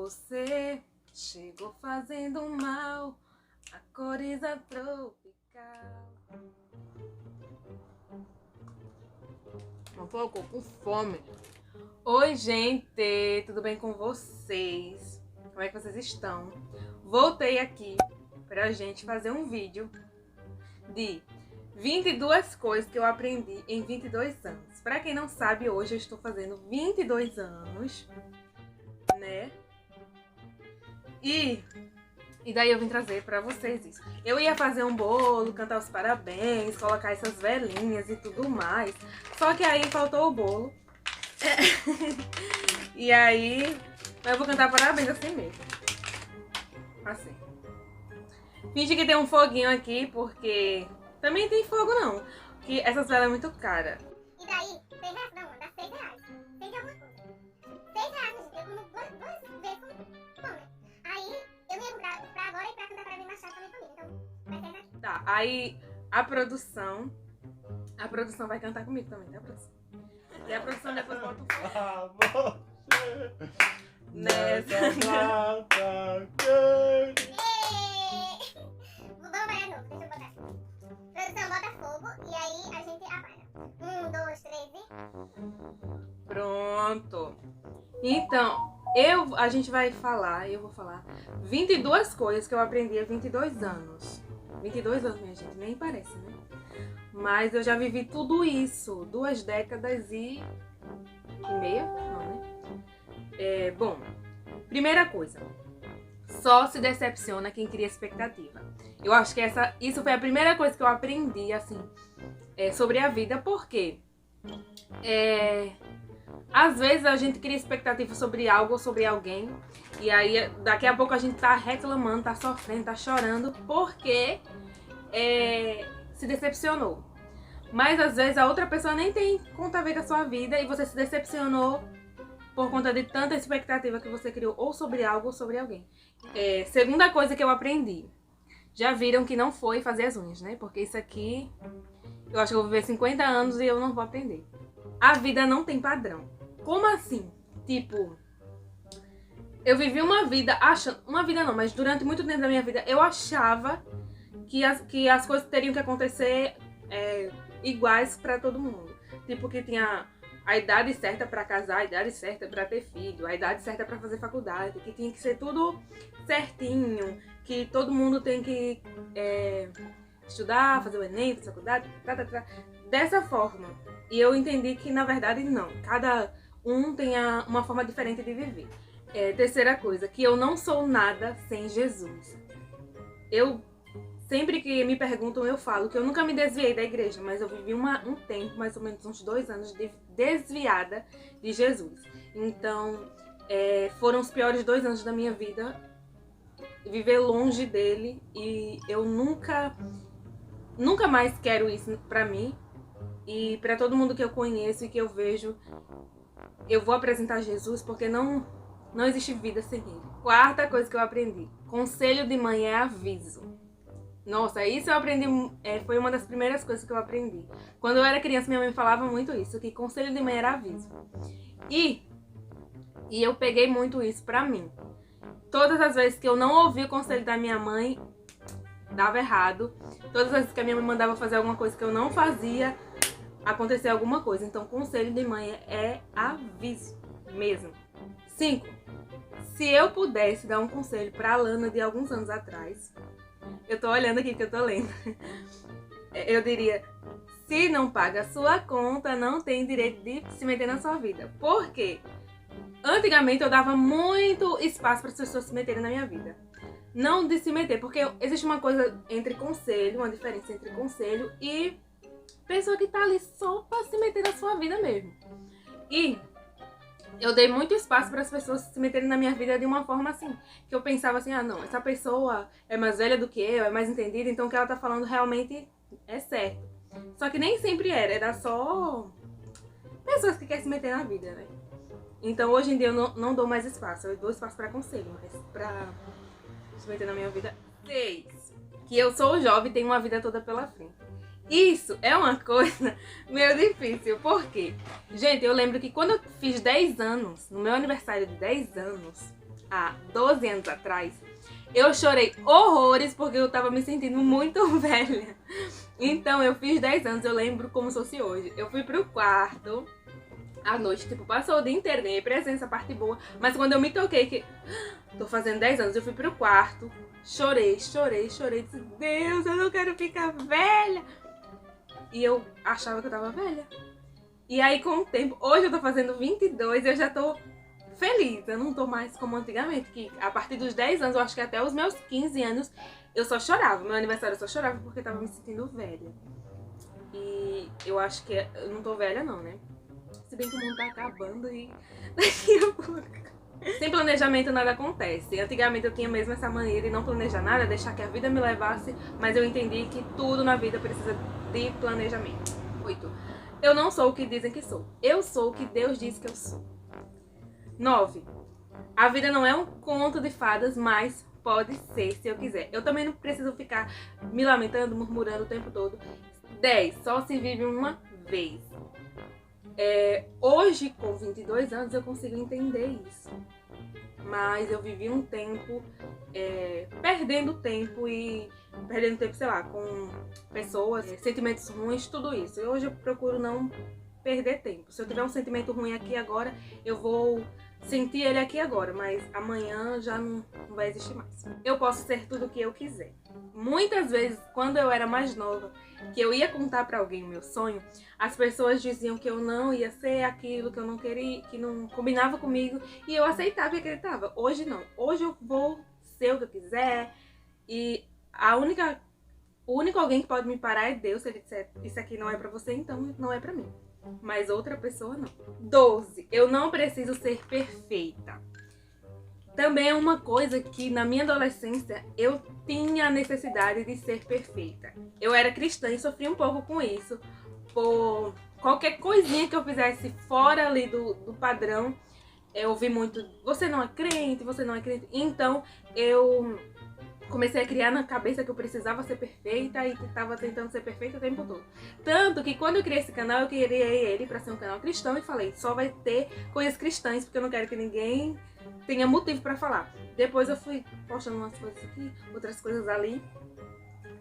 você chegou fazendo mal, a coriza tropical. Um pouco com fome. Oi, gente, tudo bem com vocês? Como é que vocês estão? Voltei aqui pra gente fazer um vídeo de 22 coisas que eu aprendi em 22 anos. Pra quem não sabe, hoje eu estou fazendo 22 anos, né? E daí eu vim trazer pra vocês isso. Eu ia fazer um bolo, cantar os parabéns, colocar essas velinhas e tudo mais. Só que aí faltou o bolo. E aí eu vou cantar parabéns assim mesmo. Assim. Finge que tem um foguinho aqui, porque também tem fogo não. Que essas velas é muito cara. E daí, 6 reais, não, dá 6 reais. 6 alguma coisa. 6 reais, gente, eu como duas vezes com fome. Aí, eu ia comprar pra agora e pra cantar parabéns mais tarde pra minha família. Então, vai ser aqui. Tá, aí a produção vai cantar comigo também, tá, produção? E a produção depois bota o fogo. Nessa Vamos parar de novo, deixa eu botar aqui. Produção, bota fogo e aí a gente apaga. 1, 2, 3 e... Pronto. Então, eu vou falar 22 coisas que eu aprendi há 22 anos. 22 anos, minha gente, nem parece, né? Mas eu já vivi tudo isso, 2 décadas e meia, não, né? Bom, primeira coisa, só se decepciona quem cria expectativa. Eu acho que isso foi a primeira coisa que eu aprendi, assim, sobre a vida, porque às vezes a gente cria expectativa sobre algo ou sobre alguém, e aí daqui a pouco a gente tá reclamando, tá sofrendo, tá chorando, porque se decepcionou. Mas às vezes a outra pessoa nem tem conta a ver com a sua vida e você se decepcionou por conta de tanta expectativa que você criou ou sobre algo ou sobre alguém. Segunda coisa que eu aprendi. Já viram que não foi fazer as unhas, né? Porque isso aqui, eu acho que eu vou viver 50 anos e eu não vou aprender. A vida não tem padrão. Como assim? Tipo, eu vivi uma vida achando... Uma vida não, mas durante muito tempo da minha vida eu achava que as coisas teriam que acontecer iguais pra todo mundo. Tipo, que tinha a idade certa pra casar, a idade certa pra ter filho, a idade certa pra fazer faculdade, que tinha que ser tudo certinho, que todo mundo tem que estudar, fazer o Enem, fazer faculdade, dessa forma. E eu entendi que, na verdade, não. Cada um tem uma forma diferente de viver. Terceira coisa, que eu não sou nada sem Jesus. Sempre que me perguntam, eu falo que eu nunca me desviei da igreja, mas eu vivi um tempo, mais ou menos uns 2 anos, desviada de Jesus. Então, foram os piores 2 anos da minha vida, viver longe dele, e eu nunca mais quero isso pra mim. E pra todo mundo que eu conheço e que eu vejo, eu vou apresentar Jesus, porque não existe vida sem ele. Quarta coisa que eu aprendi, conselho de mãe é aviso. Nossa, isso eu aprendi, foi uma das primeiras coisas que eu aprendi. Quando eu era criança, minha mãe falava muito isso, que conselho de mãe era aviso. E eu peguei muito isso pra mim. Todas as vezes que eu não ouvi o conselho da minha mãe, dava errado. Todas as vezes que a minha mãe mandava fazer alguma coisa que eu não fazia, acontecia alguma coisa. Então, conselho de mãe é aviso mesmo. 5. Se eu pudesse dar um conselho pra Lana de alguns anos atrás... Eu tô olhando aqui que eu tô lendo. Eu diria, se não paga a sua conta, não tem direito de se meter na sua vida. Por quê? Antigamente eu dava muito espaço para as pessoas se meterem na minha vida. Não de se meter, porque existe uma coisa entre conselho, uma diferença entre conselho e pessoa que tá ali só pra se meter na sua vida mesmo. E eu dei muito espaço para as pessoas se meterem na minha vida de uma forma assim, que eu pensava assim, ah não, essa pessoa é mais velha do que eu, é mais entendida, então o que ela tá falando realmente é certo. Só que nem sempre era só pessoas que querem se meter na vida, né? Então hoje em dia eu não dou mais espaço, eu dou espaço para conselho, mas pra se meter na minha vida. 6. Que eu sou jovem e tenho uma vida toda pela frente. Isso é uma coisa meio difícil, por quê? Gente, eu lembro que quando eu fiz 10 anos, no meu aniversário de 10 anos, há 12 anos atrás, eu chorei horrores porque eu tava me sentindo muito velha. Então eu fiz 10 anos, eu lembro como se fosse hoje. Eu fui pro quarto à noite, tipo, passou o dia inteiro, ganhei presença, parte boa. Mas quando eu me toquei que tô fazendo 10 anos, eu fui pro quarto, chorei. Disse, Deus, eu não quero ficar velha. E eu achava que eu tava velha. E aí com o tempo, hoje eu tô fazendo 22 e eu já tô feliz. Eu não tô mais como antigamente, que a partir dos 10 anos, eu acho que até os meus 15 anos, eu só chorava. Meu aniversário eu só chorava porque eu tava me sentindo velha. E eu acho que eu não tô velha não, né? Se bem que o mundo tá acabando e daqui a pouco. Sem planejamento nada acontece. Antigamente eu tinha mesmo essa maneira de não planejar nada, deixar que a vida me levasse, mas eu entendi que tudo na vida precisa de planejamento. 8. Eu não sou o que dizem que sou. Eu sou o que Deus diz que eu sou. 9. A vida não é um conto de fadas, mas pode ser se eu quiser. Eu também não preciso ficar me lamentando, murmurando o tempo todo. 10. Só se vive uma vez. Hoje, com 22 anos, eu consigo entender isso. Mas eu vivi um tempo perdendo tempo, sei lá, com pessoas, sentimentos ruins, tudo isso. E hoje eu procuro não perder tempo. Se eu tiver um sentimento ruim aqui agora, eu vou sentir ele aqui agora, mas amanhã já não vai existir mais. Eu posso ser tudo o que eu quiser. Muitas vezes, quando eu era mais nova, que eu ia contar pra alguém o meu sonho, as pessoas diziam que eu não ia ser aquilo, que eu não queria, que não combinava comigo, e eu aceitava e acreditava. Hoje não. Hoje eu vou ser o que eu quiser, e o único alguém que pode me parar é Deus. Se ele disser, isso aqui não é pra você, então não é pra mim. Mas outra pessoa não. 12. Eu não preciso ser perfeita. Também é uma coisa que na minha adolescência eu tinha a necessidade de ser perfeita. Eu era cristã e sofri um pouco com isso. Por qualquer coisinha que eu fizesse fora ali do padrão, eu ouvi muito, você não é crente, você não é crente. Então eu comecei a criar na cabeça que eu precisava ser perfeita e que estava tentando ser perfeita o tempo todo. Tanto que quando eu criei esse canal, eu criei ele para ser um canal cristão e falei, só vai ter coisas cristãs, porque eu não quero que ninguém tenha motivo para falar. Depois eu fui postando umas coisas aqui, outras coisas ali,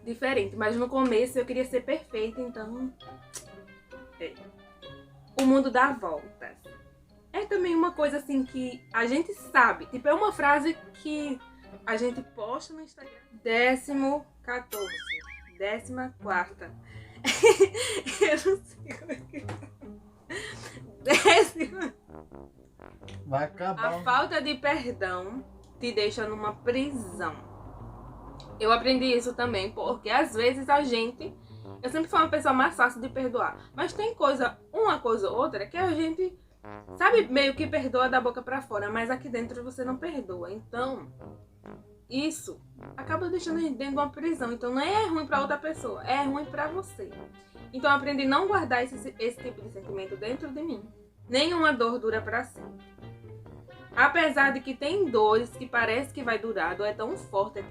diferente. Mas no começo eu queria ser perfeita, então... O mundo dá voltas. É também uma coisa assim que a gente sabe. Tipo, é uma frase que a gente posta no Instagram. 14ª. 14ª. Eu não sei como é que tá. Vai acabar. A falta de perdão te deixa numa prisão. Eu aprendi isso também, porque às vezes a gente... Eu sempre fui uma pessoa mais fácil de perdoar. Mas tem uma coisa ou outra que a gente... Sabe, meio que perdoa da boca pra fora, mas aqui dentro você não perdoa. Então, isso acaba deixando a gente dentro de uma prisão. Então não é ruim pra outra pessoa, é ruim pra você. Então eu aprendi a não guardar esse tipo de sentimento dentro de mim. Nenhuma dor dura pra sempre. Apesar de que tem dores que parece que vai durar, a dor é tão forte,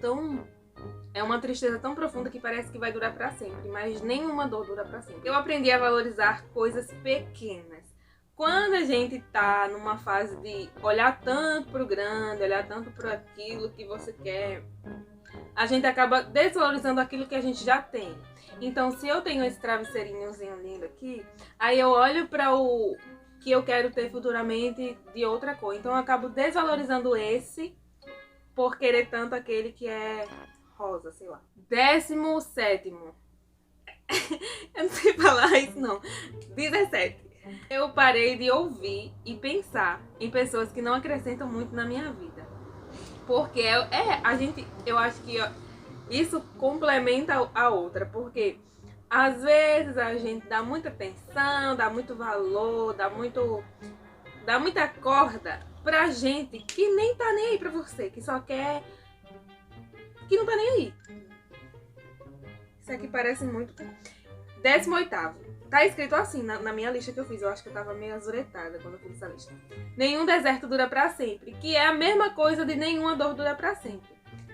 é uma tristeza tão profunda que parece que vai durar pra sempre, mas nenhuma dor dura pra sempre. Eu aprendi a valorizar coisas pequenas. Quando a gente tá numa fase de olhar tanto pro grande, olhar tanto pro aquilo que você quer, a gente acaba desvalorizando aquilo que a gente já tem. Então, se eu tenho esse travesseirinhozinho lindo aqui, aí eu olho para o que eu quero ter futuramente de outra cor. Então, eu acabo desvalorizando esse por querer tanto aquele que é rosa, sei lá. 17º. Eu não sei falar isso, não. 17. Eu parei de ouvir e pensar em pessoas que não acrescentam muito na minha vida. Porque eu acho que isso complementa a outra. Porque às vezes a gente dá muita atenção, dá muito valor, dá muita corda pra gente que nem tá nem aí pra você, que só quer, que não tá nem aí. Isso aqui parece muito... 18º. Tá escrito assim na minha lista que eu fiz. Eu acho que eu tava meio azuretada quando eu fiz essa lista. Nenhum deserto dura pra sempre. Que é a mesma coisa de nenhuma dor dura pra sempre.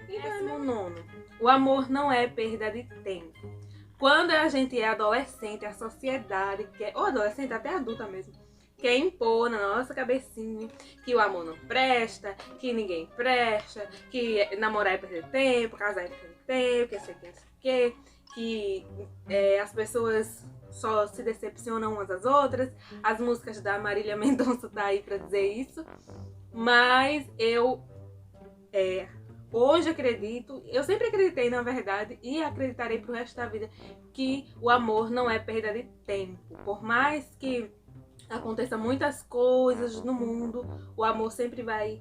E 19º. O amor não é perda de tempo. Quando a gente é adolescente, a sociedade quer... Ou adolescente, até adulta mesmo. quer impor na nossa cabecinha que o amor não presta, que ninguém presta, que namorar é perder tempo, casar é perder tempo, que sei que as pessoas só se decepcionam umas às outras. As músicas da Marília Mendonça tá aí pra dizer isso. Mas eu hoje acredito, eu sempre acreditei na verdade e acreditarei pro resto da vida que o amor não é perda de tempo. Por mais que aconteça muitas coisas no mundo, o amor sempre vai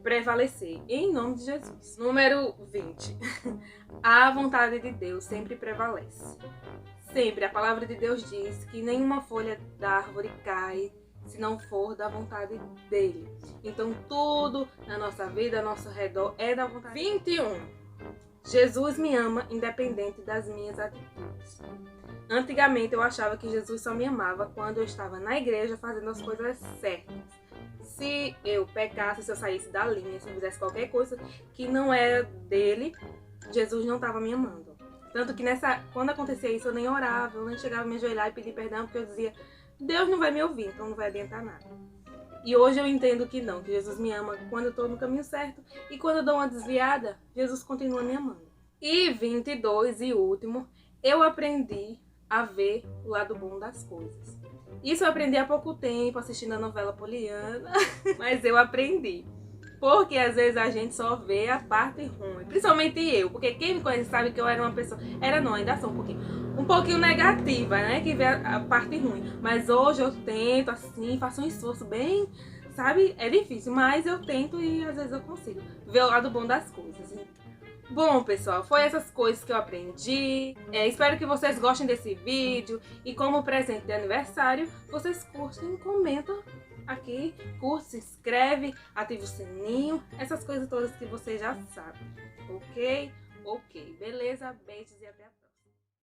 prevalecer. Em nome de Jesus. Número 20. A vontade de Deus sempre prevalece. Sempre. A palavra de Deus diz que nenhuma folha da árvore cai se não for da vontade dele. Então tudo na nossa vida, ao nosso redor é da vontade dele. 21. Jesus me ama independente das minhas atitudes. Antigamente eu achava que Jesus só me amava quando eu estava na igreja fazendo as coisas certas. Se eu pecasse, se eu saísse da linha, se eu fizesse qualquer coisa que não era dele, Jesus não estava me amando. Tanto que quando acontecia isso, eu nem orava, eu nem chegava a me ajoelhar e pedir perdão, porque eu dizia, Deus não vai me ouvir, então não vai adiantar nada. E hoje eu entendo que não, que Jesus me ama quando eu estou no caminho certo, e quando eu dou uma desviada, Jesus continua me amando. E 22, e último, eu aprendi a ver o lado bom das coisas. Isso eu aprendi há pouco tempo, assistindo a novela Poliana, mas eu aprendi. Porque às vezes a gente só vê a parte ruim, principalmente eu, porque quem me conhece sabe que eu era uma pessoa, ainda sou um pouquinho negativa, né, que vê a parte ruim. Mas hoje eu tento assim, faço um esforço bem, sabe, é difícil, mas eu tento e às vezes eu consigo ver o lado bom das coisas. Bom, pessoal, foi essas coisas que eu aprendi. Espero que vocês gostem desse vídeo. E como presente de aniversário, vocês curtem, comentam aqui, curte, se inscreve, ativa o sininho. Essas coisas todas que vocês já sabem. Ok? Ok. Beleza? Beijos e até a próxima.